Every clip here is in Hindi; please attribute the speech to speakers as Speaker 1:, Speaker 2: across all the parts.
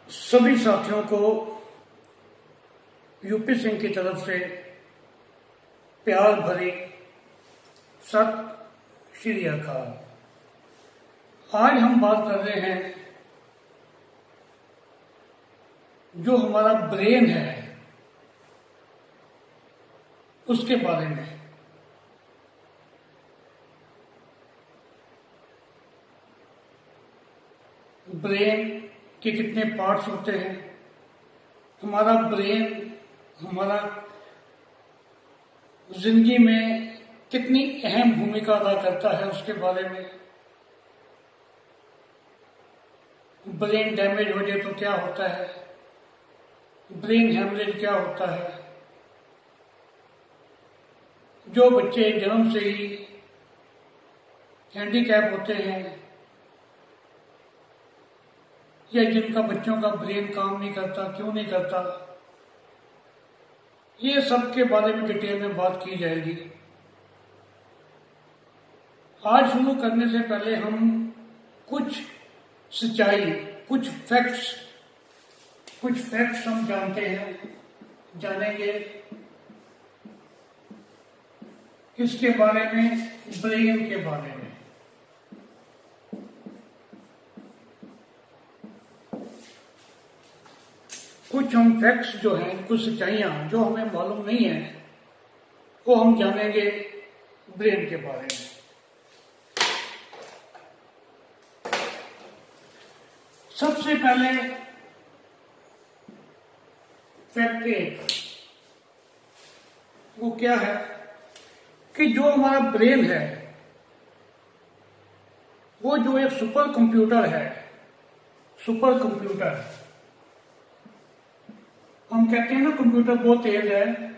Speaker 1: सभी साथियों को यूपी सिंह की तरफ से प्यार भरी सत श्री अकाल। आज हम बात कर रहे हैं जो हमारा ब्रेन है उसके बारे में। ब्रेन के कितने पार्ट्स होते हैं, हमारा ब्रेन हमारा जिंदगी में कितनी अहम भूमिका अदा करता है उसके बारे में। ब्रेन डैमेज हो जाए तो क्या होता है, ब्रेन हेमरेज क्या होता है। जो बच्चे जन्म से ही हैंडीकैप होते हैं या जिनका बच्चों का ब्रेन काम नहीं करता, क्यों नहीं करता, ये सब के बारे में डिटेल में बात की जाएगी। आज शुरू करने से पहले हम कुछ सच्चाई, कुछ फैक्ट्स हम जानेंगे किसके बारे में, ब्रेन के बारे में। कुछ हम फैक्ट्स जो हैं, कुछ सच्चाइयां जो हमें मालूम नहीं है, वो हम जानेंगे ब्रेन के बारे में। सबसे पहले फैक्ट एक, वो क्या है कि जो हमारा ब्रेन है वो जो एक सुपर कंप्यूटर है, सुपर कंप्यूटर हम कहते हैं ना, कंप्यूटर बहुत तेज है।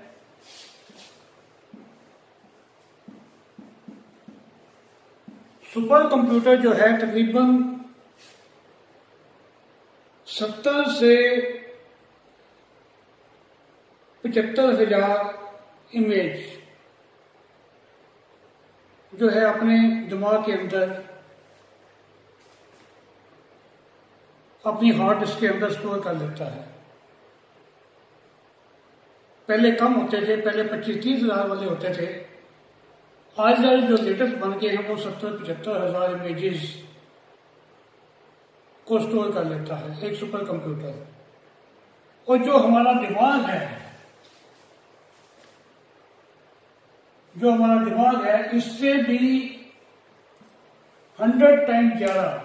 Speaker 1: सुपर कंप्यूटर जो है तकरीबन 70 से 75,000 इमेज जो है अपने दिमाग के अंदर, अपनी हार्ड डिस्क के अंदर स्टोर कर लेता है। पहले कम होते थे, पहले 25-30 हजार वाले होते थे। आज जो लेटेस्ट बन के हैं वो 70-75 हजार इमेजेस को स्टोर कर लेता है एक सुपर कंप्यूटर। और जो हमारा दिमाग है, जो हमारा दिमाग है इससे भी 100 टाइम ज्यादा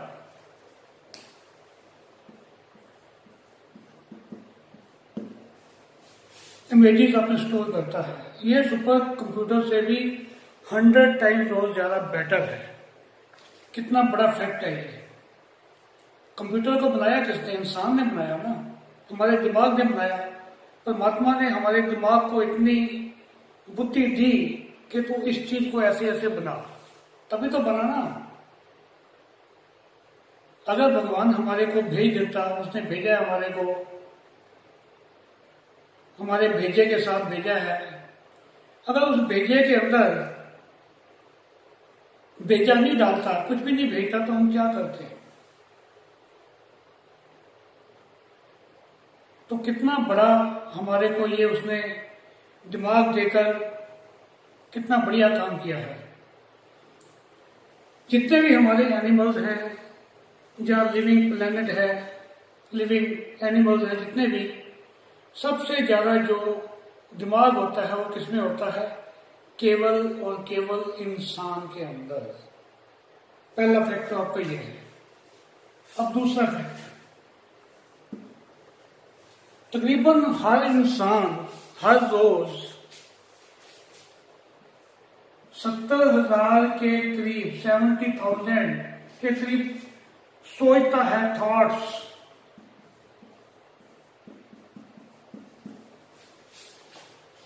Speaker 1: इमेजेस अपने स्टोर करता है। ये सुपर कंप्यूटर से भी 100 टाइम्स और ज्यादा बेटर है। कितना बड़ा फैक्ट है ये। कंप्यूटर को बनाया किसने? इंसान ने बनाया ना, हमारे दिमाग ने बनाया। परमात्मा ने हमारे दिमाग को इतनी बुद्धि दी कि तू इस चीज को ऐसे ऐसे बना, तभी तो बना ना। अगर भगवान हमारे को भेज देता, उसने भेजा है हमारे को, हमारे भेजे के साथ भेजा है, अगर उस भेजे के अंदर भेजा नहीं डालता, कुछ भी नहीं भेजता, तो हम क्या करते? तो कितना बड़ा हमारे को ये उसने दिमाग देकर कितना बढ़िया काम किया है। जितने भी हमारे एनिमल्स हैं, जहाँ लिविंग प्लेनेट है, लिविंग एनिमल्स हैं जितने भी, सबसे ज्यादा जो दिमाग होता है वो किसमें होता है? केवल और केवल इंसान के अंदर। पहला फैक्ट तो आपको ये है। अब दूसरा फैक्ट, तकरीबन हर इंसान हर रोज 70,000 के करीब, 70,000 के करीब सोचता है, थॉट्स।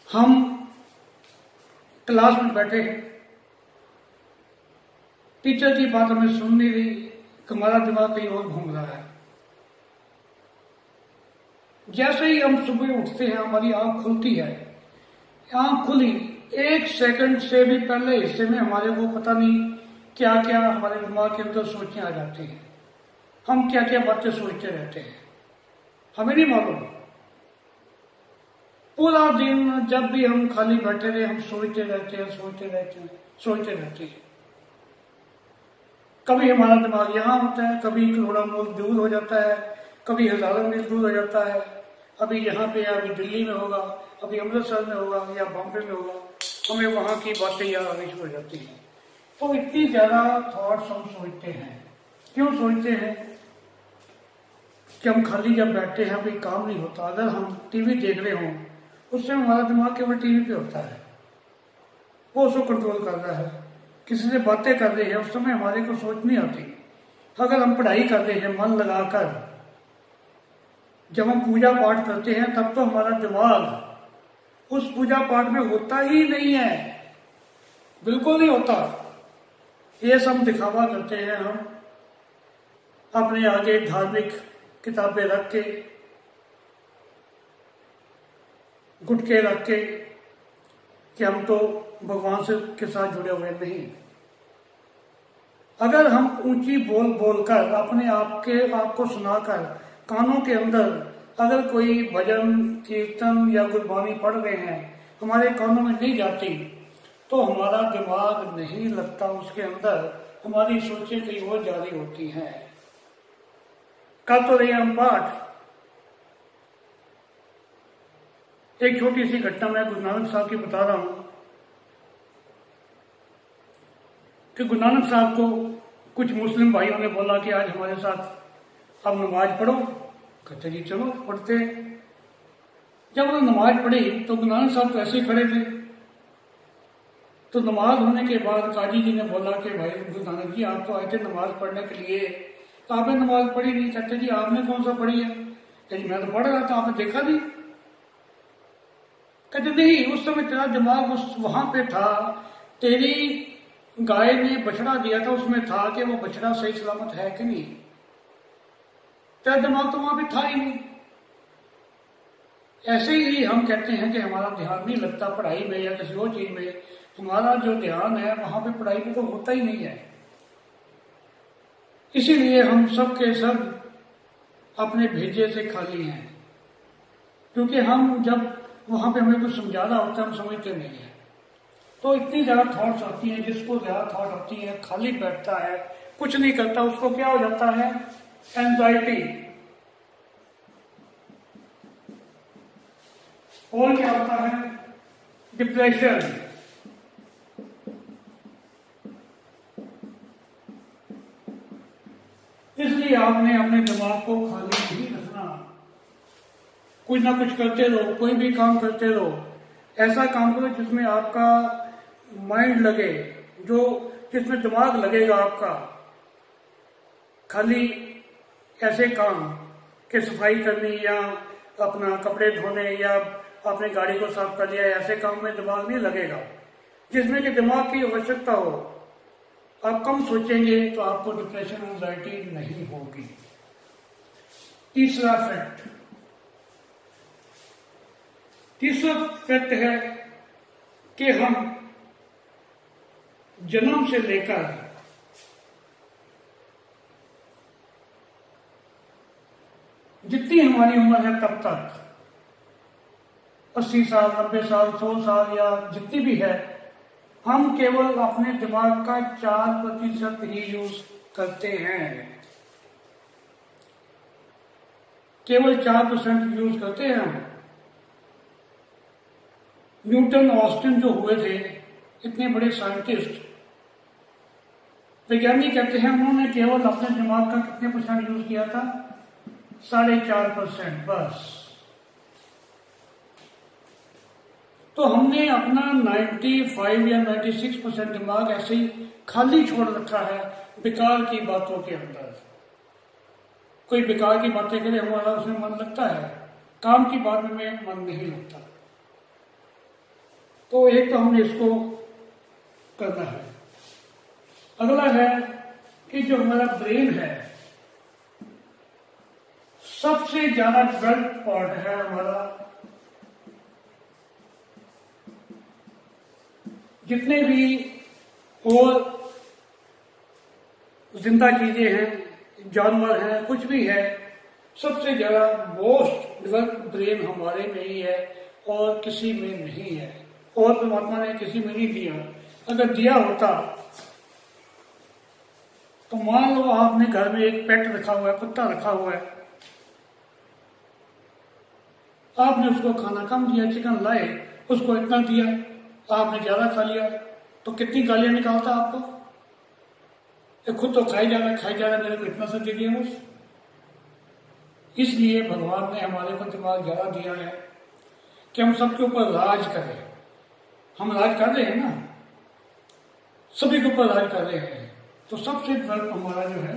Speaker 1: हम क्लास में बैठे हैं, टीचर की बात हमें सुन नहीं रही, हमारा दिमाग कहीं और घूम रहा है। जैसे ही हम सुबह उठते हैं, हमारी आंख खुलती है, आंख खुली 1 सेकंड से भी पहले हिस्से में हमारे को पता नहीं क्या क्या हमारे दिमाग के अंदर सोचें आ जाती हैं। हम क्या क्या बातें सोचते रहते हैं। हमें नहीं मालूम। पूरा दिन जब भी हम खाली बैठे रहे हम सोचते रहते हैं। कभी हमारा दिमाग यहाँ होता है, कभी करोड़ों मील दूर हो जाता है, कभी हजारों मील दूर हो जाता है। अभी यहाँ पे, अभी दिल्ली में होगा, अभी अमृतसर में होगा या बॉम्बे में होगा, हमें वहां की बातें याद आनी शुरू हो जाती हैं। तो इतनी ज्यादा थॉट्स हम सोचते हैं। क्यों सोचते हैं? कि हम खाली जब बैठते हैं कोई काम नहीं होता, अगर हम टीवी देख रहे हों उससे हमारा दिमाग केवल टीवी पे होता है, वो उसको कंट्रोल कर रहा है। किसी से बातें कर रहे हैं उस समय हमारे को सोच नहीं आती। अगर हम पढ़ाई कर रहे हैं मन लगाकर, जब हम पूजा पाठ करते हैं तब तो हमारा दिमाग उस पूजा पाठ में होता ही नहीं है, बिल्कुल नहीं होता। ये सब दिखावा करते हैं हम अपने आगे धार्मिक किताबें रख के, गुटके रख के, कि हम तो भगवान से के साथ जुड़े हुए नहीं। अगर हम ऊंची बोल बोलकर अपने आप को सुनाकर कानों के अंदर अगर कोई भजन कीर्तन या गुरबानी पढ़ रहे हैं, हमारे कानों में नहीं जाती तो हमारा दिमाग नहीं लगता उसके अंदर, हमारी सोचें कहीं और जारी होती हैं। कर तो रहे हम पाठ। एक छोटी सी घटना मैं गुरु नानक साहब की बता रहा हूं कि गुरु नानक साहब को कुछ मुस्लिम भाइयों ने बोला कि आज हमारे साथ अब नमाज पढ़ो। कहते जी चलो पढ़ते। जब उन्होंने नमाज पढ़ी तो गुरु नानक साहब तो ऐसे ही खड़े थे। तो नमाज होने के बाद काजी जी ने बोला कि भाई गुरु नानक जी आप तो आए थे नमाज पढ़ने के लिए, तो आपने नमाज पढ़ी नहीं। कहते जी आपने कौन सा पढ़ी है? कहते मैं तो पढ़ रहा था, आपने देखा नहीं? कहते नहीं, उस समय तेरा दिमाग उस वहां पे था, तेरी गाय ने बछड़ा दिया था उसमें था कि वो बछड़ा सही सलामत है कि नहीं, तेरा दिमाग तो वहां पे था ही नहीं। ऐसे ही हम कहते हैं कि हमारा ध्यान नहीं लगता पढ़ाई में या किसी और चीज में, हमारा जो ध्यान है वहां पे पढ़ाई में तो होता ही नहीं है। इसीलिए हम सब के सब अपने भेजे से खाली हैं, क्योंकि हम जब वहां पे हमें कुछ समझाना होता है हम समझते नहीं है। तो इतनी ज्यादा थॉट्स आती हैं, जिसको ज्यादा थॉट आती है खाली बैठता है कुछ नहीं करता, उसको क्या हो जाता है? एंजाइटी। और क्या होता है? डिप्रेशन। इसलिए आपने अपने दिमाग को खाली नहीं रखना, कुछ ना कुछ करते रहो, कोई भी काम करते रहो। ऐसा काम करो जिसमें आपका माइंड लगे, जिसमें दिमाग लगेगा आपका। खाली ऐसे काम के सफाई करनी या अपना कपड़े धोने या अपने गाड़ी को साफ कर लिया, ऐसे काम में दिमाग नहीं लगेगा। जिसमें कि दिमाग की आवश्यकता हो, आप कम सोचेंगे तो आपको डिप्रेशन एंजाइटी नहीं होगी। तीसरा फैक्ट है कि हम जन्म से लेकर जितनी हमारी उम्र है तब तक 80 साल 90 साल 100 साल या जितनी भी है, हम केवल अपने दिमाग का 4% ही यूज करते हैं। केवल 4% यूज करते हैं हम। न्यूटन ऑस्टिन जो हुए थे, इतने बड़े साइंटिस्ट वैज्ञानिक, कहते हैं उन्होंने केवल अपने दिमाग का कितने % यूज किया था? 4.5% बस। तो हमने अपना 95 या 96% दिमाग ऐसे ही खाली छोड़ रखा है बेकार की बातों के अंदर। कोई बेकार की बातें करे हमारा उसमें मन लगता है, काम की बात में मन नहीं लगता। तो एक तो हमने इसको करना है। अगला है कि जो हमारा ब्रेन है, सबसे ज्यादा डेवलप्ड पार्ट है हमारा। जितने भी और जिंदा चीजें हैं, जानवर हैं, कुछ भी है, सबसे ज्यादा मोस्ट डेवलप ब्रेन हमारे में ही है और किसी में नहीं है, और परमात्मा ने किसी में नहीं दिया। अगर दिया होता तो मान लो आपने घर में एक पेट रखा हुआ है, कुत्ता रखा हुआ है, आपने उसको खाना कम दिया, चिकन लाए, उसको इतना दिया, आपने ज्यादा खा लिया, तो कितनी गालियां निकालता आपको? खुद तो खाई जा रहा, मेरे को इतना सा दे दिया बस। इसलिए भगवान ने हमारे को दिमाग ज्यादा दिया है कि हम सबके ऊपर राज करें। हम राज कर रहे हैं ना, सभी के ऊपर राज कर रहे हैं। तो सबसे डेवलप हमारा जो है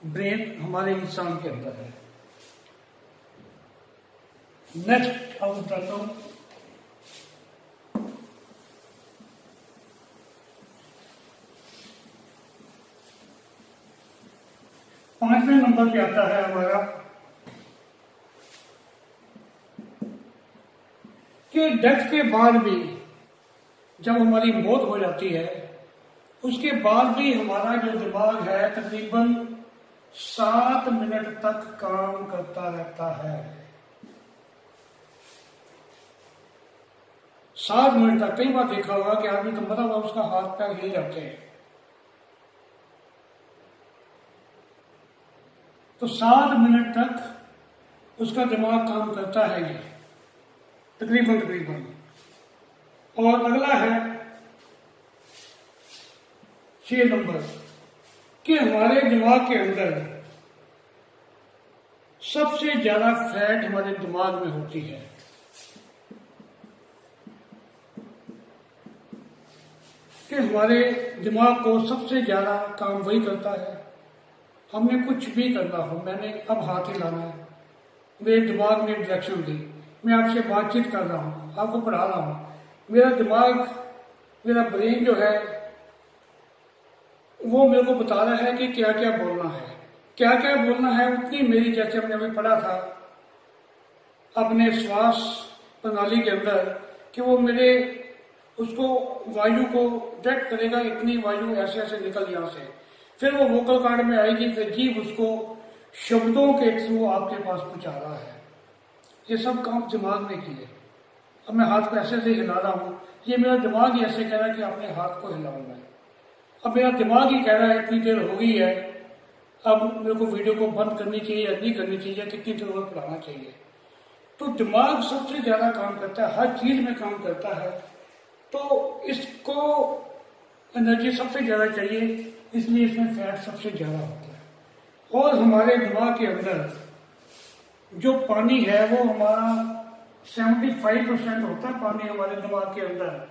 Speaker 1: ब्रेन हमारे इंसान के अंदर है। नेक्स्ट अब बताता हूं, पांचवें नंबर पे आता है हमारा कि डेथ के बाद भी, जब हमारी मौत हो जाती है, उसके बाद भी हमारा जो दिमाग है तकरीबन 7 मिनट तक काम करता रहता है। 7 मिनट तक। कई बार देखा होगा कि आदमी तो मरा हुआ, उसका हाथ पैर हिल जाते हैं, तो 7 मिनट तक उसका दिमाग काम करता है ये तकरीबन। और अगला है 6 नंबर कि हमारे दिमाग के अंदर सबसे ज्यादा फैट हमारे दिमाग में होती है। कि हमारे दिमाग को सबसे ज्यादा काम वही करता है। हमने कुछ भी करना हो, मैंने अब हाथ हिलाना है, मेरे दिमाग ने डायरेक्शन दी, मैं आपसे बातचीत कर रहा हूं, आपको पढ़ा रहा हूं, मेरा दिमाग, मेरा ब्रेन जो है वो मेरे को बता रहा है कि क्या क्या बोलना है, क्या क्या बोलना है। उतनी मेरी, जैसे हमने अभी पढ़ा था अपने श्वास प्रणाली के अंदर, कि वो मेरे उसको वायु को डायरेक्ट करेगा, इतनी वायु ऐसे ऐसे निकल यहां से, फिर वो वोकल कार्ड में आएगी, फिर जीभ उसको शब्दों के थ्रू आपके पास पहुंचा रहा है। ये सब काम दिमाग ने किए। अब मैं हाथ को ऐसे ऐसे हिला रहा हूं, ये मेरा दिमाग ही ऐसे कह रहा है कि अपने हाथ को हिलाऊंगा। अब मेरा दिमाग ही कह रहा है इतनी देर हो गई है, अब मेरे को वीडियो को बंद करनी चाहिए या नहीं करनी चाहिए, कितनी देर और पढ़ाना चाहिए। तो दिमाग सबसे ज्यादा काम करता है, हर चीज में काम करता है, तो इसको एनर्जी सबसे ज्यादा चाहिए, इसलिए इसमें फैट सबसे ज्यादा होता है। और हमारे दिमाग के अंदर जो पानी है वो हमारा 75% होता है। पानी हमारे दिमाग के अंदर,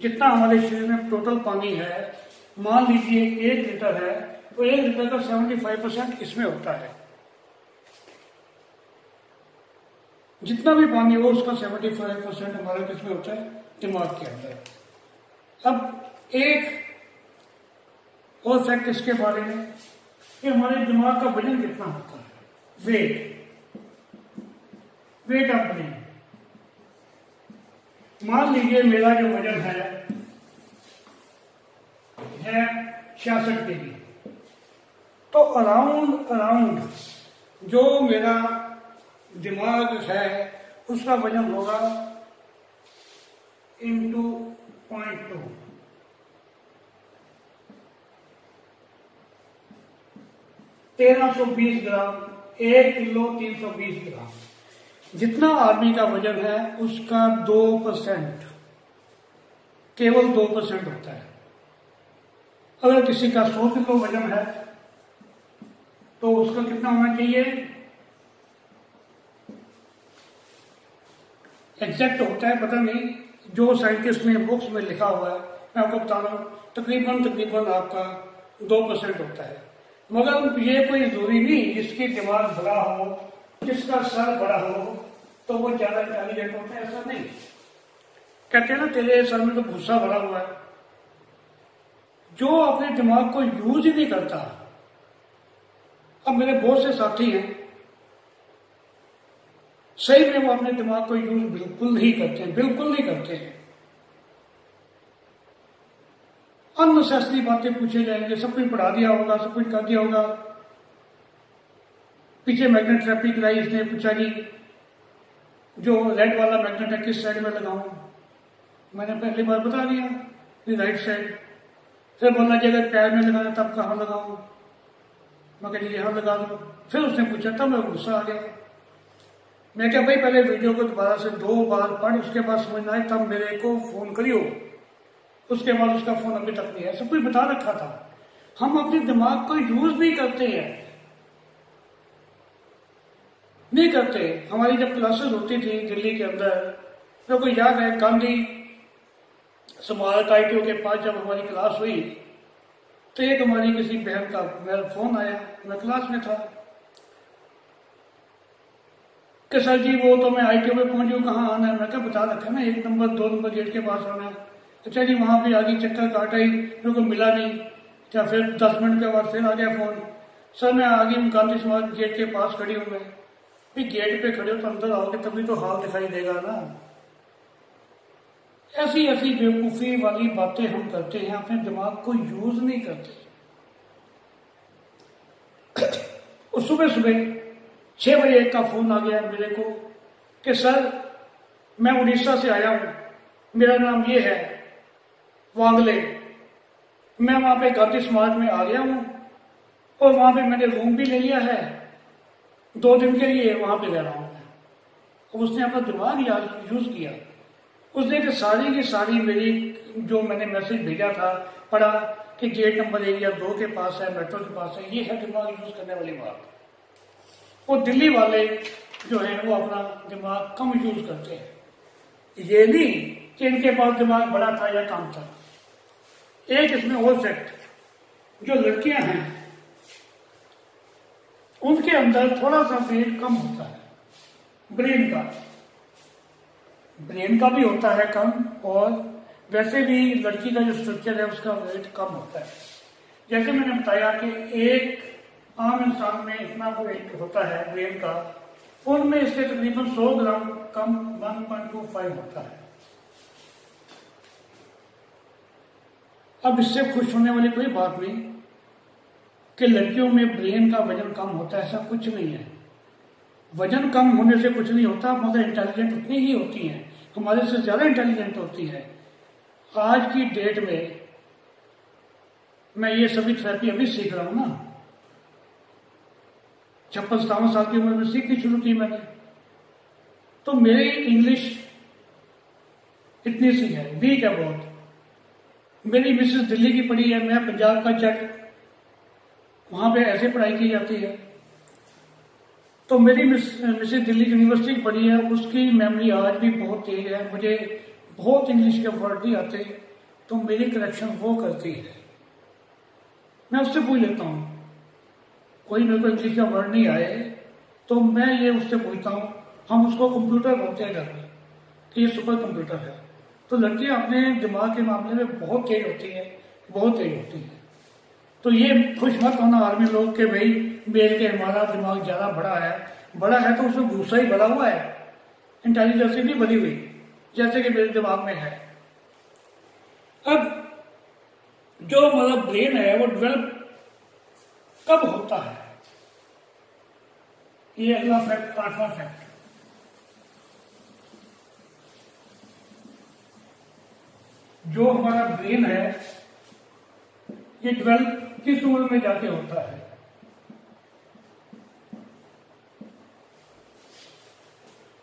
Speaker 1: जितना हमारे शरीर में टोटल पानी है, मान लीजिए 1 लीटर है, तो 1 लीटर का 75% इसमें होता है। जितना भी पानी हो उसका 75% हमारा किसमें होता है? दिमाग के अंदर। अब एक और फैक्ट इसके बारे में कि हमारे दिमाग का वजन कितना होता है, वेट ऑफ ब्रेन। मान लीजिए मेरा जो वजन है 66 kg, तो अराउंड जो मेरा दिमाग है उसका वजन होगा इंटू 0.2, 1320 ग्राम, 1 किलो 320 ग्राम। जितना आदमी का वजन है उसका 2%, केवल 2% होता है। अगर किसी का 100 किलो वजन है तो उसका कितना होना चाहिए? एग्जैक्ट होता है पता नहीं, जो साइंटिस्ट ने बुक्स में लिखा हुआ है, मैं आपको बता रहा हूं, तकरीबन आपका 2% होता है। मगर ये कोई जरूरी नहीं जिसकी दिमाग बड़ा हो, जिसका सर बड़ा हो तो वो ज्यादा इंटेलिजेंट होता है, ऐसा नहीं। कहते हैं ना तेरे सर में तो भूसा भरा हुआ है। जो अपने दिमाग को यूज ही नहीं करता, अब मेरे बहुत से साथी हैं सही में वो अपने दिमाग को यूज बिल्कुल नहीं करते हैं, बिल्कुल नहीं करते हैं। अननेसेसरी बातें पूछे जाएंगे, सब कुछ पढ़ा दिया होगा, सब कुछ कर दिया होगा, पीछे मैग्नेट थेरेपी कराई इसने, पूछा जी जो रेड वाला मैग्नेट है किस साइड में लगाऊं। मैंने पहली बार बता दिया कि राइट साइड। फिर बोला जी अगर पैर में लगाना तब कहाँ लगाऊं। मैं कहा यहाँ लगा दो। फिर उसने पूछा, तब मैं गुस्सा आ गया। मैं क्या भाई पहले वीडियो को दोबारा से 2 बार पढ़, उसके बाद समझ आए तब मेरे को फोन करियो। उसके बाद उसका फोन अभी तक नहीं है। सब कुछ बता रखा था। हम अपने दिमाग को यूज नहीं करते हैं, नहीं करते। हमारी जब क्लासेस होती थी दिल्ली के अंदर, तो कोई याद है गांधी स्मारक ITO के पास जब हमारी क्लास हुई तो एक हमारी किसी बहन का मेरा फोन आया, मैं क्लास में था कि सर जी वो तो मैं ITO में पहुंची हूँ, कहाँ आना है। मैं क्या बता रखा ना 1 नंबर 2 नंबर गेट के पास आना है। अच्छा जी वहां पे आगे चक्कर काटा ही, मेरे को मिला नहीं। क्या फिर 10 मिनट के बाद फिर आ गया फोन, सर मैं आगे गांधी स्मारक गेट के पास खड़ी हूँ। मैं भी गेट पे खड़े हो तो अंदर आओगे तभी तो हाल दिखाई देगा ना। ऐसी ऐसी बेवकूफी वाली बातें हम करते हैं, अपने दिमाग को यूज नहीं करते। और सुबह सुबह 6 बजे एक का फोन आ गया मेरे को कि सर मैं उड़ीसा से आया हूं, मेरा नाम ये है वांगले, मैं वहां पे गांधी स्मारक में आ गया हूं और वहां पे मैंने रूम भी ले लिया है, 2 दिन के लिए वहां पे रह रहा हूं। अब उसने अपना दिमाग यूज किया। उसने कि सारी की सारी मेरी जो मैंने मैसेज भेजा था पढ़ा कि गेट नंबर एरिया 2 के पास है, मेट्रो के पास है। ये है दिमाग यूज करने वाली बात। और दिल्ली वाले जो है वो अपना दिमाग कम यूज करते हैं। ये नहीं कि इनके पास दिमाग बड़ा था या कम था। एक इसमें और फैक्ट, जो लड़कियां हैं उनके अंदर थोड़ा सा वेट कम होता है ब्रेन का भी होता है कम, और वैसे भी लड़की का जो स्ट्रक्चर है उसका वेट कम होता है। जैसे मैंने बताया कि एक आम इंसान में इतना वेट होता है ब्रेन का, उनमें इससे तकरीबन 100 ग्राम कम 1.25 होता है। अब इससे खुश होने वाली कोई बात नहीं कि लड़कियों में ब्रेन का वजन कम होता है, ऐसा कुछ नहीं है। वजन कम होने से कुछ नहीं होता, मगर इंटेलिजेंट उतनी ही होती है, हमारे से ज्यादा इंटेलिजेंट होती है। आज की डेट में मैं ये सभी थेरेपी अभी सीख रहा हूं ना, 56-57 साल की उम्र में सीखनी शुरू की मैंने। तो मेरी इंग्लिश इतनी सी है, वीक है बहुत। मेरी मिसेस दिल्ली की पढ़ी है, मैं पंजाब का जट, वहां पे ऐसे पढ़ाई की जाती है। तो मेरी मिसेस दिल्ली यूनिवर्सिटी की पढ़ी है, उसकी मेमोरी आज भी बहुत तेज है। मुझे बहुत इंग्लिश के वर्ड नहीं आते, तो मेरी करेक्शन वो करती है। मैं उससे पूछ लेता हूँ, कोई मेरे को इंग्लिश का वर्ड नहीं आए तो मैं ये उससे पूछता हूँ। हम उसको कंप्यूटर बोलते हैं घर में कि ये सुपर कंप्यूटर है। तो लड़कियां अपने दिमाग के मामले में बहुत तेज होती है, बहुत तेज होती है। तो ये खुश मत होना आर्मी लोग के भाई मेल के हमारा दिमाग ज्यादा बड़ा है तो उसमें गुस्सा ही भरा हुआ है, इंटेलिजेंस नहीं भरी हुई, जैसे कि मेरे दिमाग में है। अब जो मतलब ब्रेन है वो डेवलप कब होता है, ये अगला फैक्ट, 8वां फैक्ट। जो हमारा ब्रेन है ये डेवलप किस उम्र में जाके होता है?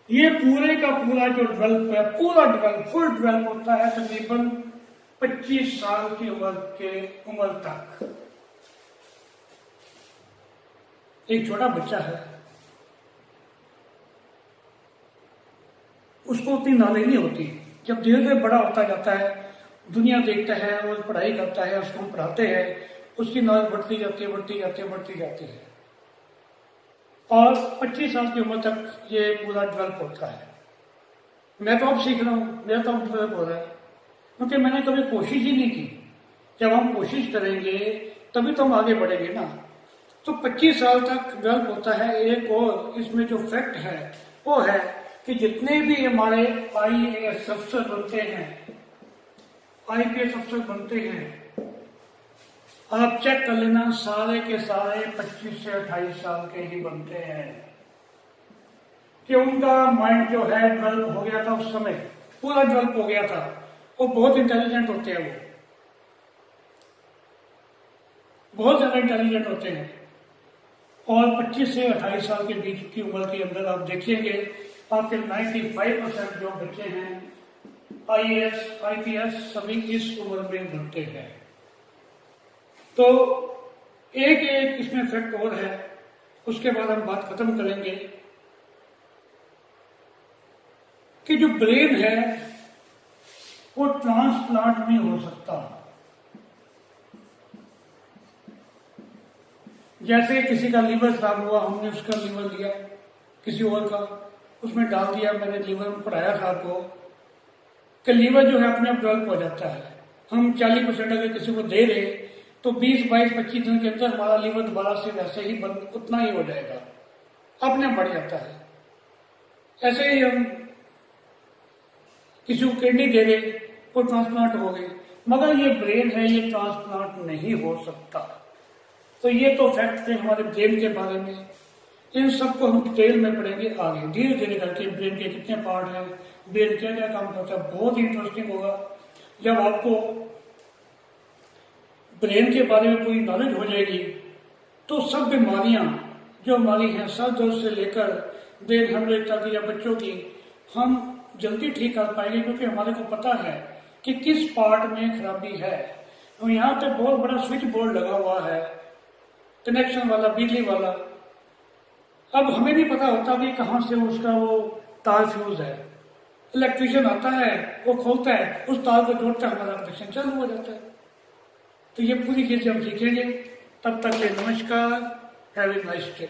Speaker 1: ये पूरे का पूरा जो डेवलप है, पूरा डेवलप, फुल डेवलप होता है तकरीबन 25 साल की उम्र तक। एक छोटा बच्चा है, उसको उतनी नॉलेज नहीं होती। जब धीरे धीरे बड़ा होता जाता है, दुनिया देखता है और पढ़ाई करता है, उसको हम पढ़ाते हैं, उसकी नॉलेज बढ़ती जाती है और 25 साल की उम्र तक ये पूरा डेवलप होता है। मैं तो अब सीख रहा हूं, मेरा तो अब डेवलप हो रहा है, क्योंकि मैंने कभी कोशिश ही नहीं की। जब हम कोशिश करेंगे तभी तो हम आगे बढ़ेंगे ना। तो 25 साल तक डेवलप होता है। एक और इसमें जो फैक्ट है वो है कि जितने भी हमारे IAS अफसर बनते हैं, IPS अफसर बनते हैं, आप चेक कर लेना, सारे के सारे 25 से 28 साल के ही बनते हैं, कि उनका माइंड जो है डेवलप हो गया था, उस समय पूरा डेवलप हो गया था। वो बहुत इंटेलिजेंट होते हैं, वो बहुत ज्यादा इंटेलिजेंट होते हैं। और 25 से 28 साल के बीच की उम्र के अंदर आप देखेंगे आपके 95% जो बच्चे हैं IAS, IPS सभी इस उम्र में बनते हैं। तो एक एक इसमें फैक्ट और है, उसके बाद हम बात खत्म करेंगे कि जो ब्रेन है वो ट्रांसप्लांट नहीं हो सकता। जैसे किसी का लीवर खराब हुआ, हमने उसका लीवर लिया किसी और का, उसमें डाल दिया, मैंने लीवर में पढ़ाया था आपको कि लीवर जो है अपने आप डेवलप हो जाता है। हम 40% अगर किसी को दे रहे तो 20, 22, 25 दिन के अंदर हमारा लीवर दोबारा से वैसे ही उतना ही हो जाएगा, अपने बढ़ जाता है। ऐसे ही हम किसी को किडनी दे रहे, वो ट्रांसप्लांट हो गई, मगर ये ब्रेन है, ये ट्रांसप्लांट नहीं हो सकता। तो ये तो फैक्ट थे हमारे ब्रेन के बारे में। इन सबको हम डिटेल में पढ़ेंगे आगे, धीरे धीरे करके। ब्रेन के कितने पार्ट हैं, ब्रेन क्या क्या काम करता है, बहुत ही इंटरेस्टिंग होगा। जब आपको ब्रेन के बारे में पूरी नॉलेज हो जाएगी तो सब बीमारियां जो हमारी हैं, सर दर्द से लेकर ब्रेन हेमरेज तक या बच्चों की, हम जल्दी ठीक कर पाएंगे, क्योंकि हमारे को पता है कि किस पार्ट में खराबी है। तो यहाँ पे बहुत बड़ा स्विच बोर्ड लगा हुआ है, कनेक्शन वाला, बिजली वाला। अब हमें नहीं पता होता कि कहाँ से उसका वो तार फ्यूज है। इलेक्ट्रिशियन आता है, वो खोलता है, उस तार को जोड़ता है, हमारा कनेक्शन चालू हो जाता है। तो ये पूरी चीजें हम सीखेंगे। तब तक के नमस्कार, हैव ए नाइस डे।